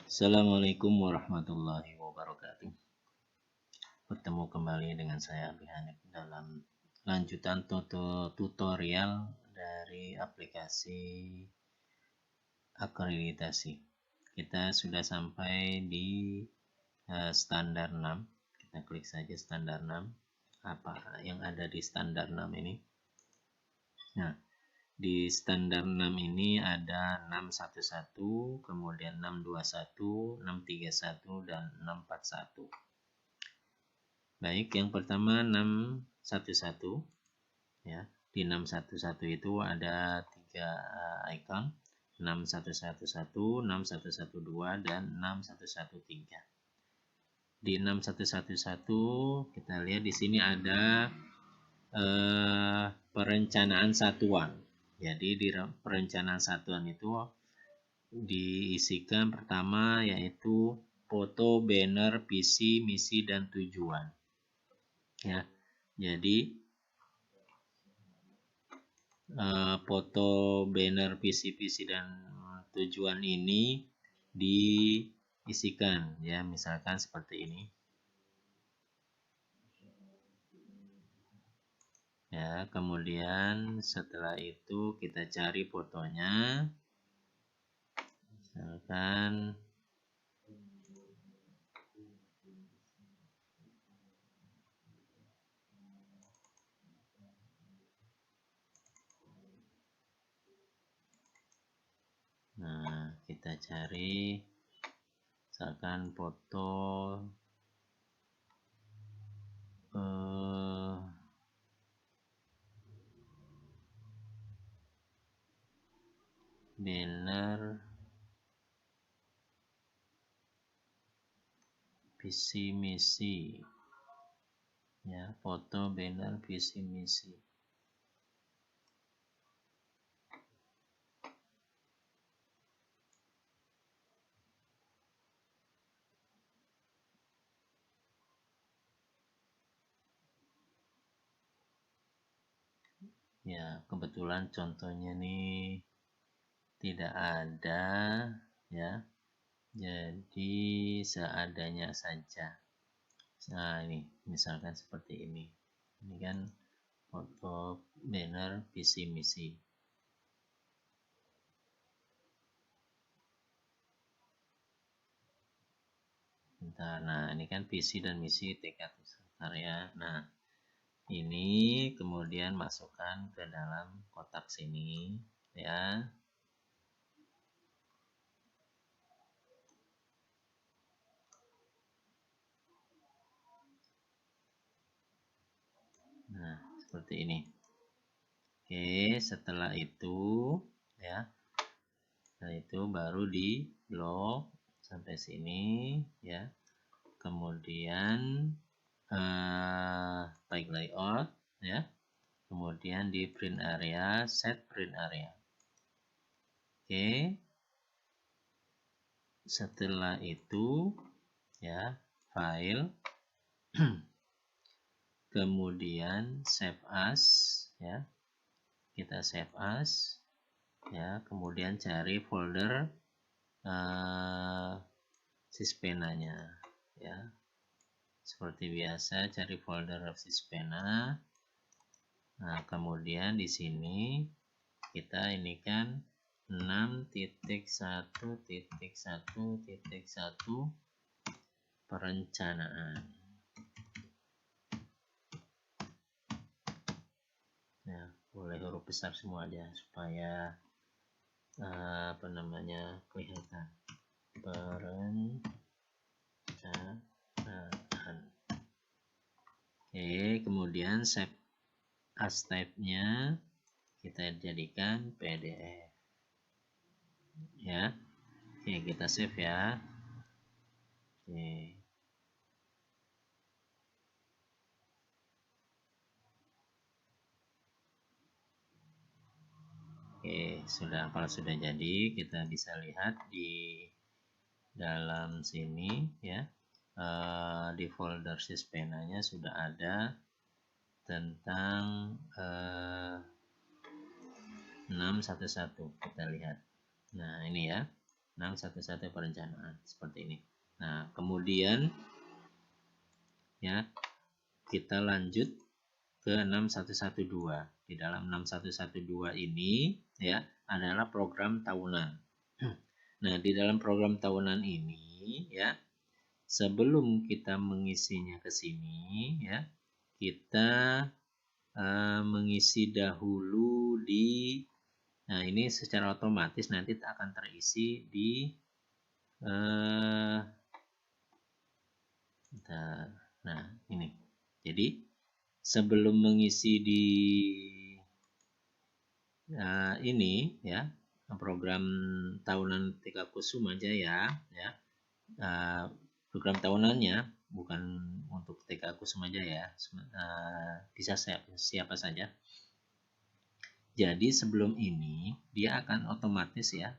Assalamualaikum warahmatullahi wabarakatuh. Bertemu kembali dengan saya Abi Hanif dalam lanjutan tutorial dari aplikasi akreditasi. Kita sudah sampai di standar 6. Kita klik saja standar 6. Apa yang ada di standar 6 ini? Nah, di standar 6 ini ada 611, kemudian 621, 631, dan 641. Baik, yang pertama 611 ya. Di 611 itu ada 3 icon, 6111, 6112, dan 6113. Di 6111 kita lihat di sini ada perencanaan satuan. Jadi di perencanaan satuan itu diisikan pertama yaitu foto, banner, visi, misi, dan tujuan. Ya, jadi foto, banner, visi, dan tujuan ini diisikan ya, misalkan seperti ini. Ya, kemudian setelah itu kita cari fotonya. Misalkan kita cari misalkan foto banner, visi misi ya, foto, banner, visi misi. Ya, kebetulan contohnya nih tidak ada ya, jadi seadanya saja. Nah, ini misalkan seperti ini kan foto, banner, visi misi. Bentar, nah ini kan visi dan misi tekad karya. Nah, ini kemudian masukkan ke dalam kotak sini ya. Nah, seperti ini. Oke, setelah itu ya, setelah itu baru di blok sampai sini ya. Kemudian baik layout ya. Kemudian di print area, set print area. Oke. Setelah itu ya, file kemudian save as ya. Kita save as ya, kemudian cari folder Syspenanya ya. Seperti biasa cari folder Syspena. Nah, kemudian di sini kita ini kan 6.1.1.1 perencanaan. Ya, boleh huruf besar semua aja supaya kelihatan. Perencanaan. Oke, kemudian save as type-nya kita jadikan PDF. Ya. Oke, kita save ya. Oke. Oke, kalau sudah jadi, kita bisa lihat di dalam sini ya. Di folder Syspenanya sudah ada tentang 611. Kita lihat. Nah, ini ya. 611 perencanaan seperti ini. Nah, kemudian ya kita lanjut ke 6112. Di dalam 6112 ini ya adalah program tahunan. Nah, di dalam program tahunan ini ya sebelum kita mengisinya ke sini ya kita mengisi dahulu di, nah ini secara otomatis nanti akan terisi di nah ini. Jadi sebelum mengisi di ini ya program tahunan TK Kusuma Jaya ya, program tahunannya bukan untuk TK Kusuma Jaya, bisa siapa saja. Jadi sebelum ini dia akan otomatis ya,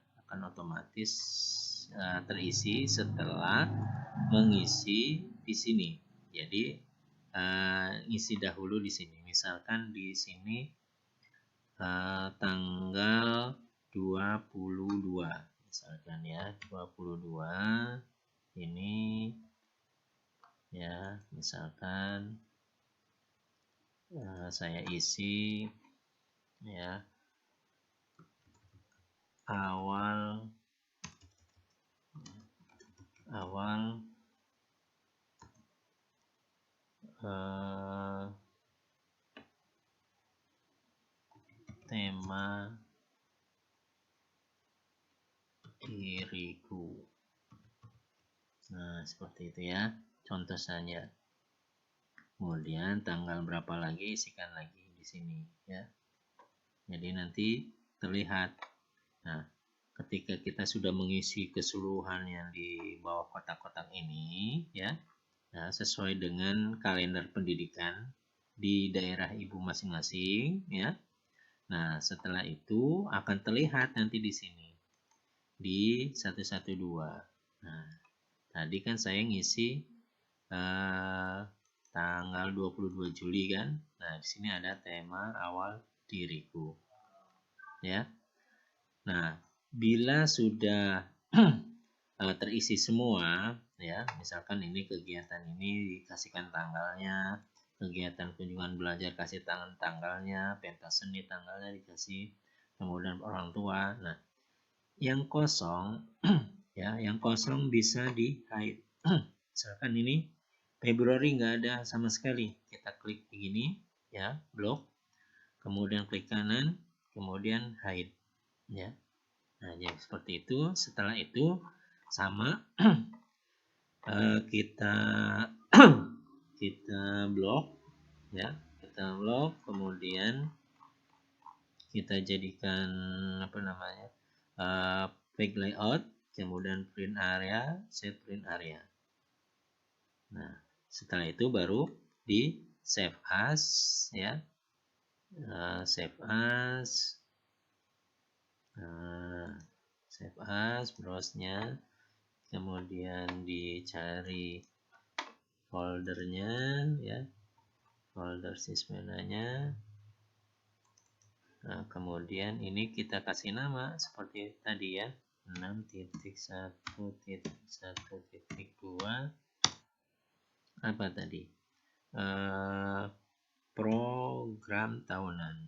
terisi setelah mengisi di sini. Jadi isi dahulu di sini. Misalkan di sini tanggal 22 misalkan ya, 22 ini ya, misalkan saya isi ya awal tema diriku. Nah, seperti itu ya, contoh saja. Kemudian tanggal berapa lagi isikan lagi di sini ya. Jadi nanti terlihat. Nah, ketika kita sudah mengisi keseluruhan yang di bawah kotak-kotak ini ya, nah, sesuai dengan kalender pendidikan di daerah ibu masing-masing ya. Nah, setelah itu akan terlihat nanti di sini di 112. Nah, tadi kan saya ngisi tanggal 22 Juli kan. Nah, di sini ada tema awal diriku. Ya. Nah, bila sudah terisi semua ya, misalkan ini kegiatan ini dikasihkan tanggalnya, kegiatan kunjungan belajar kasih tanggalnya, pentas seni tanggalnya dikasih, kemudian orang tua. Nah, yang kosong ya, yang kosong bisa di hide. Misalkan ini Februari nggak ada sama sekali, kita klik begini ya, blok, kemudian klik kanan, kemudian hide ya. Nah, jadi seperti itu. Setelah itu sama kita blok ya, kita blok, kemudian kita jadikan apa namanya page layout, kemudian print area, save print area. Nah, setelah itu baru di save as ya, save as browse-nya, kemudian dicari foldernya ya, folder sysmenanya. Nah, kemudian ini kita kasih nama seperti tadi ya, 6.1.1.2 apa tadi, program tahunan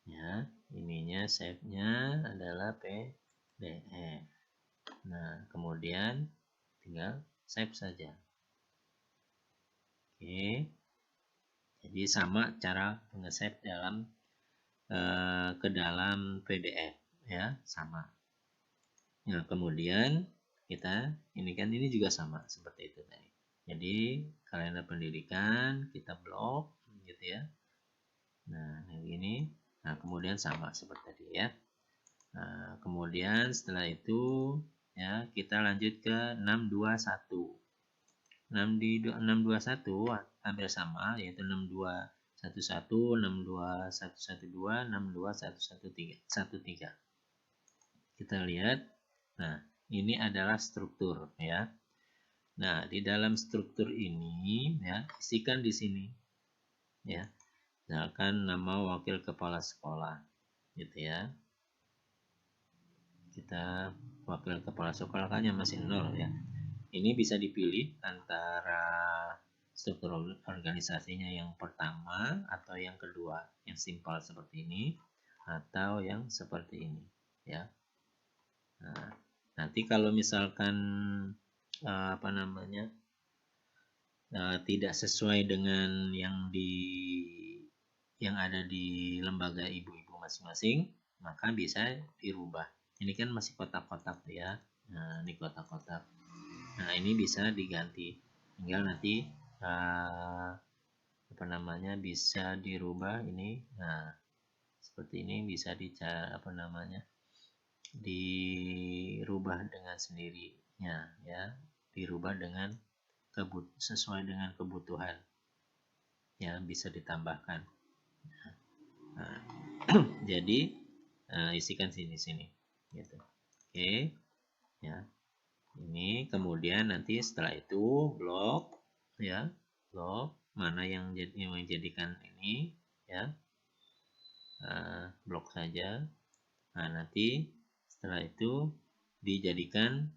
ya. Ininya save-nya adalah PDF. Nah, kemudian tinggal save saja. Oke, jadi sama cara nge-save dalam ke dalam PDF ya, sama. Nah, kemudian kita ini juga sama seperti itu tadi. Jadi kalender pendidikan kita blok gitu ya. Nah, ini. Nah, kemudian sama seperti tadi ya. Nah, kemudian setelah itu ya kita lanjut ke 621. 621 hampir sama, yaitu 6211, 62112, 62113. Kita lihat. Nah, ini adalah struktur ya. Nah, di dalam struktur ini ya, isikan di sini ya. misalkan nama wakil kepala sekolah gitu ya. Kita wakil kepala sekolah kan yang masih 0 ya. Ini bisa dipilih antara struktur organisasinya yang pertama atau yang kedua, yang simpel seperti ini atau yang seperti ini ya. Nah, nanti kalau misalkan tidak sesuai dengan yang ada di lembaga ibu-ibu masing-masing, maka bisa dirubah. Ini kan masih kotak-kotak ya. Nah, ini kotak-kotak. Nah, ini bisa diganti. Tinggal nanti bisa dirubah ini. Nah, seperti ini bisa dirubah dengan sendirinya ya. Dirubah dengan sesuai dengan kebutuhan. Ya, bisa ditambahkan. Nah, jadi isikan sini gitu. Oke ya, ini kemudian nanti setelah itu blok mana yang menjadikan ini ya, blok saja. Nah, nanti setelah itu dijadikan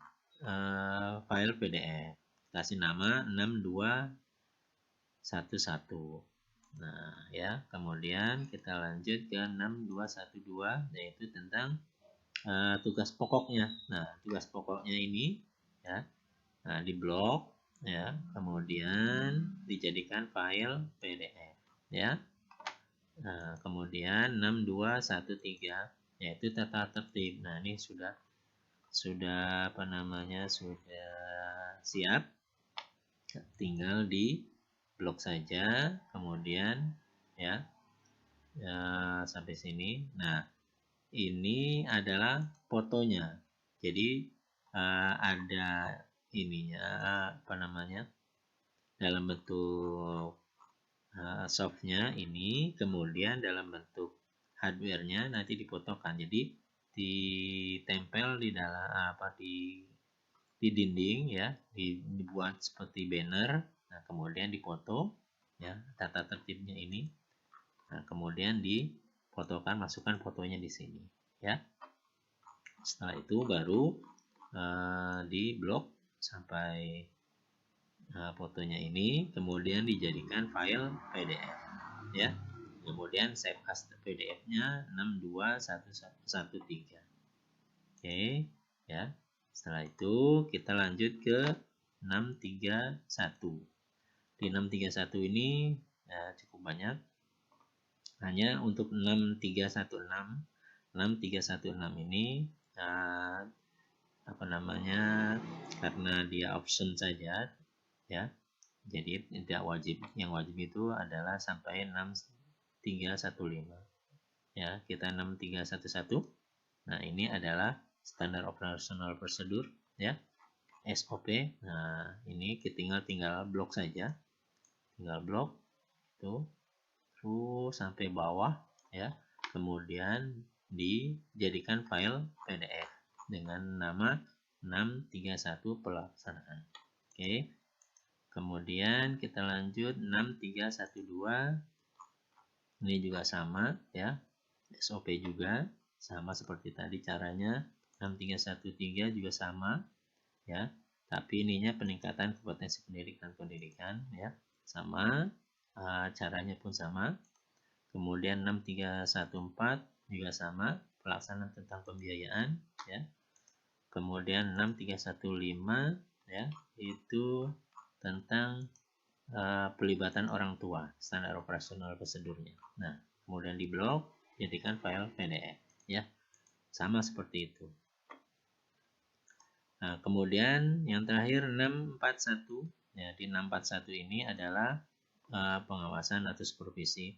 file PDF, kasih nama 6211. Nah ya, kemudian kita lanjut ke 6212, yaitu tentang tugas pokoknya. Nah, tugas pokoknya ini ya, di blok ya, kemudian dijadikan file PDF ya. Nah, kemudian 6213 yaitu tata tertib. Nah, ini sudah sudah siap, tinggal di blok saja, kemudian ya, sampai sini. Nah, ini adalah fotonya. Jadi ada ininya dalam bentuk softnya ini, kemudian dalam bentuk hardwarenya nanti difotokan. Jadi ditempel di dalam di dinding ya, dibuat seperti banner. Nah, kemudian difoto ya, tata tertibnya ini. Nah, kemudian difotokan, masukkan fotonya di sini ya. Setelah itu baru di blok sampai fotonya ini, kemudian dijadikan file PDF ya. Kemudian save as PDF-nya 62113. Oke ya. Setelah itu kita lanjut ke 631. Di 631 ini ya, cukup banyak. Hanya untuk 6316 ini karena dia option saja ya. Jadi tidak wajib. Yang wajib itu adalah sampai 6315. Ya, kita 6311. Nah, ini adalah standar operational procedure ya, SOP. Nah, ini tinggal blok saja, tinggal blok itu terus sampai bawah ya, kemudian dijadikan file PDF dengan nama 631 pelaksanaan. Oke, kemudian kita lanjut 6312. Ini juga sama ya, SOP juga sama seperti tadi caranya. 6313 juga sama ya, tapi ininya peningkatan kompetensi pendidikan ya, sama, caranya pun sama. Kemudian 6314 juga sama, pelaksanaan tentang pembiayaan ya. Kemudian 6315 ya, itu tentang pelibatan orang tua, standar operasional prosedurnya. Nah, kemudian di blok jadikan file PDF ya, sama seperti itu. Nah, kemudian yang terakhir 641 ya, di 641 ini adalah pengawasan atau supervisi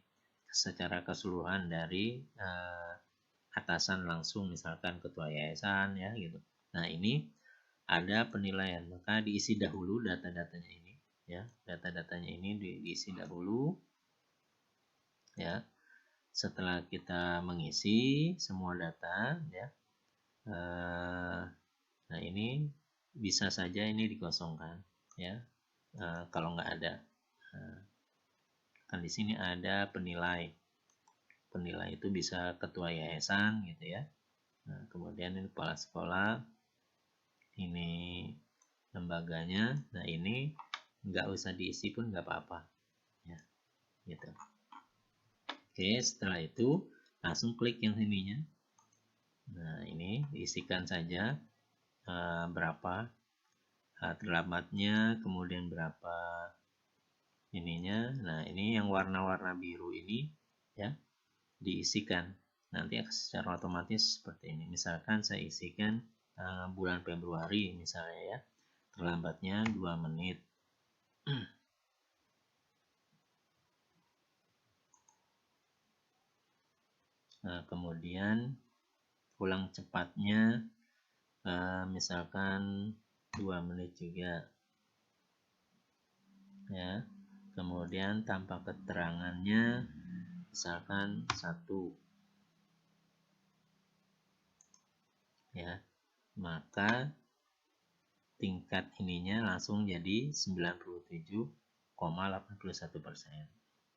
secara keseluruhan dari atasan langsung, misalkan ketua yayasan ya gitu. Nah, ini ada penilaian, maka diisi dahulu data-datanya ini ya, data-datanya ini diisi dahulu ya. Setelah kita mengisi semua data ya, nah ini bisa saja ini dikosongkan ya, kalau nggak ada. Kan di sini ada penilai. Penilai itu bisa ketua yayasan gitu ya. Nah, kemudian ini kepala sekolah, ini lembaganya. Nah, ini nggak usah diisi pun nggak apa-apa ya, gitu. Oke, setelah itu langsung klik yang ininya. Nah, ini diisikan saja berapa terlambatnya, kemudian berapa ininya. Nah, ini yang warna-warna biru ini ya diisikan. Nanti secara otomatis seperti ini. Misalkan saya isikan bulan Februari misalnya ya. Terlambatnya 2 menit. Nah, kemudian pulang cepatnya misalkan 2 menit juga ya. Kemudian tanpa keterangannya misalkan 1 ya, maka tingkat ininya langsung jadi 97,81%.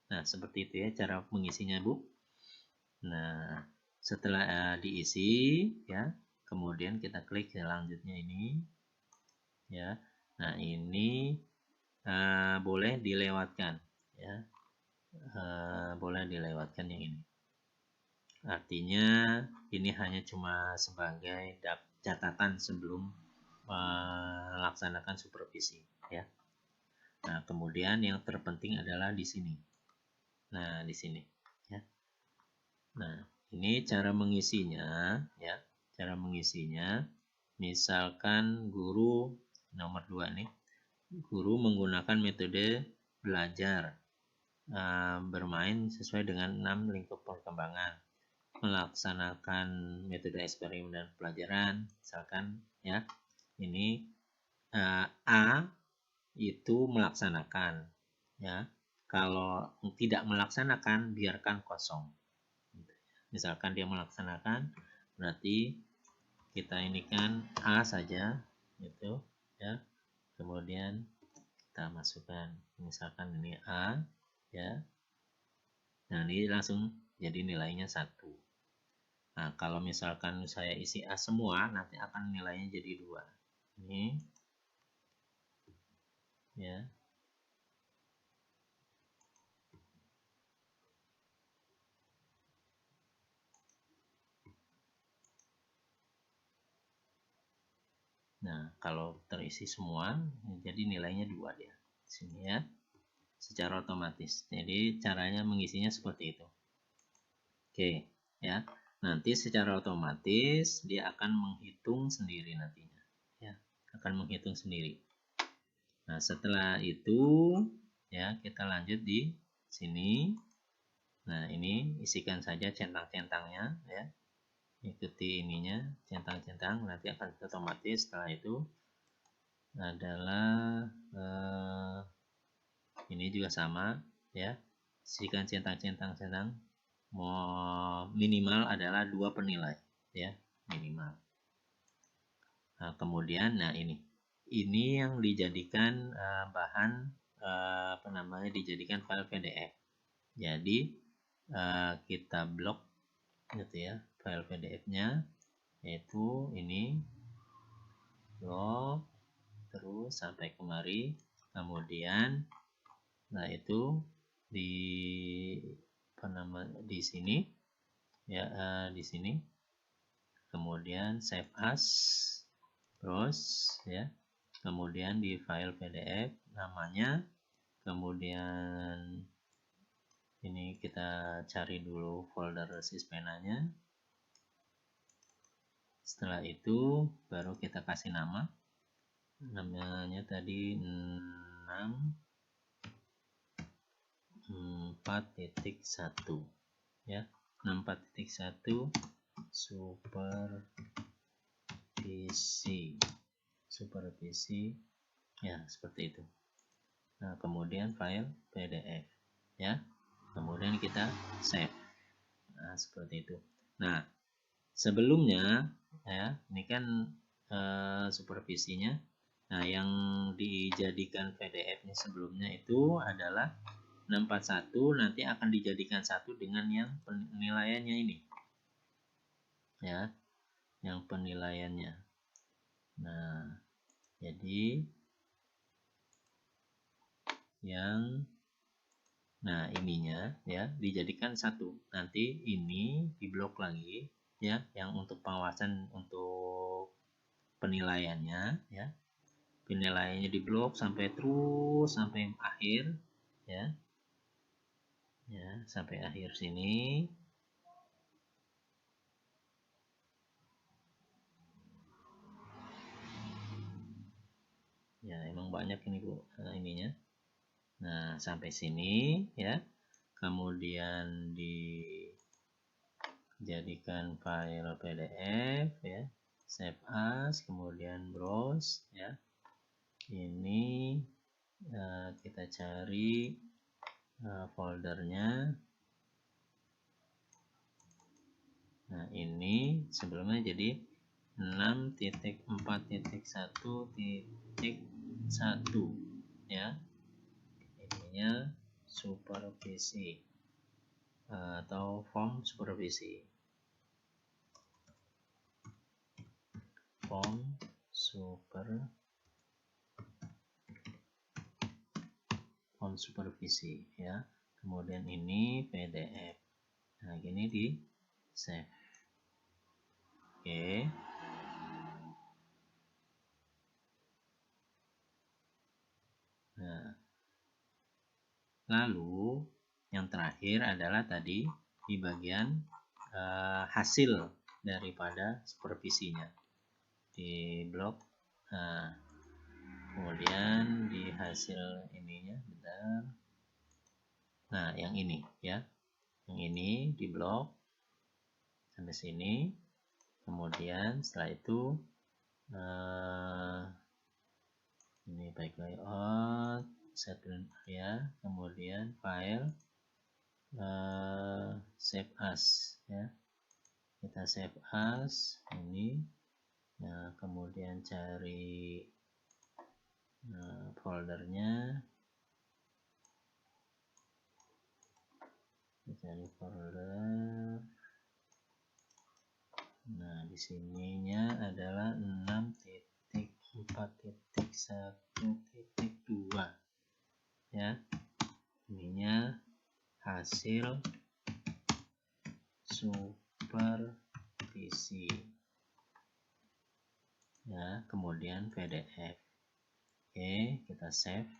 Nah, seperti itu ya cara mengisinya, Bu. Nah, setelah diisi ya, kemudian kita klik selanjutnya ini ya. Nah, ini boleh dilewatkan ya. Boleh dilewatkan yang ini. Artinya ini hanya cuma sebagai catatan sebelum melaksanakan supervisi ya. Nah, kemudian yang terpenting adalah di sini. Nah, di sini ya. Nah, ini cara mengisinya ya. Cara mengisinya misalkan guru nomor 2 nih. Guru menggunakan metode belajar bermain sesuai dengan 6 lingkup perkembangan. Melaksanakan metode eksperimen dan pelajaran misalkan ya. Ini A itu melaksanakan ya. Kalau tidak melaksanakan biarkan kosong. Misalkan dia melaksanakan berarti kita ini kan A saja gitu ya. Kemudian kita masukkan misalkan ini A ya. Nah, ini langsung jadi nilainya 1. Nah, kalau misalkan saya isi A semua nanti akan nilainya jadi 2. Ini ya. Nah, kalau terisi semua jadi nilainya 2 dia. Sini ya. Secara otomatis. Jadi caranya mengisinya seperti itu. Oke, ya. Nanti secara otomatis dia akan menghitung sendiri nantinya. Ya, akan menghitung sendiri. Nah, setelah itu ya kita lanjut di sini. Nah, ini isikan saja centang-centangnya ya. Ikuti ininya, centang-centang, nanti akan otomatis. Setelah itu adalah ini juga sama ya. Isikan centang-centang minimal adalah 2 penilai ya, minimal. Nah, kemudian ini yang dijadikan bahan dijadikan file PDF. Jadi kita blok gitu ya file PDF-nya, yaitu ini blok terus sampai kemari. Kemudian nah itu di sini ya, di sini kemudian save as terus ya, kemudian di file PDF namanya, kemudian ini kita cari dulu folder sispenanya. Setelah itu baru kita kasih nama, namanya tadi 6.4.1 ya, 6.4.1 supervisi ya, seperti itu. Nah, kemudian file PDF ya, kemudian kita save. Nah, seperti itu. Nah, sebelumnya ya, ini kan supervisinya. Nah, yang dijadikan PDF-nya sebelumnya itu adalah 641 nanti akan dijadikan satu dengan yang penilaiannya ini. Ya, yang penilaiannya. Nah, jadi ininya ya dijadikan satu. Nanti ini diblok lagi ya, yang untuk pengawasan untuk penilaiannya ya. Penilaiannya diblok sampai terus sampai akhir ya. Ya, sampai akhir sini. Ya, emang banyak ini Bu, ininya. Nah, sampai sini ya. Kemudian dijadikan file PDF ya. Save as, kemudian browse ya. Ini kita cari foldernya. Nah, ini sebelumnya jadi 6.4.1.1 ya. Ininya supervisi atau form supervisi. Form supervisi ya. Kemudian ini PDF. Nah, gini di save. Oke. Nah, lalu yang terakhir adalah tadi di bagian hasil daripada supervisinya di blok. Nah, kemudian di hasil ininya bentar. Nah, yang ini ya, yang ini di blok sampai sini. Kemudian setelah itu ini baik layout, setting area, kemudian file, save as ya. Kita save as ini. Nah, kemudian cari foldernya. Cari folder. Nah, di sininya adalah 6.4.1.2 ya. Ininya hasil supervisi ya, kemudian PDF. Oke, kita save.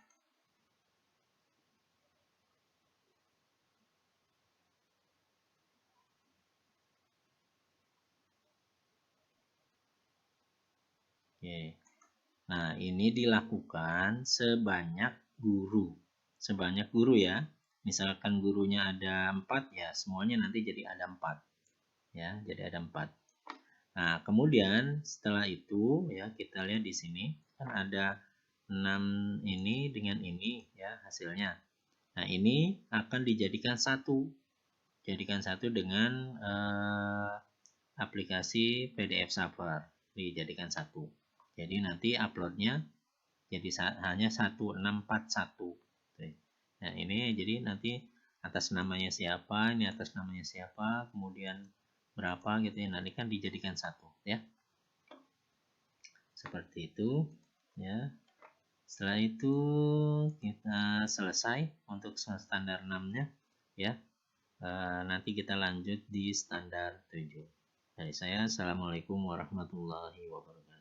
Oke. Nah, ini dilakukan sebanyak guru ya. Misalkan gurunya ada 4 ya, semuanya nanti jadi ada 4 ya, jadi ada 4. Nah, kemudian setelah itu ya, kita lihat di sini kan ada 6 ini dengan ini ya hasilnya. Nah, ini akan dijadikan satu. Jadikan satu dengan aplikasi PDF Server, dijadikan satu. Jadi nanti uploadnya jadi hanya 1641. Nah, ini jadi nanti atas namanya siapa, ini atas namanya siapa, kemudian berapa gitu ya, nanti kan dijadikan satu ya. Seperti itu ya. Setelah itu kita selesai untuk standar 6-nya ya. Nanti kita lanjut di standar 7. Dari saya, assalamualaikum warahmatullahi wabarakatuh.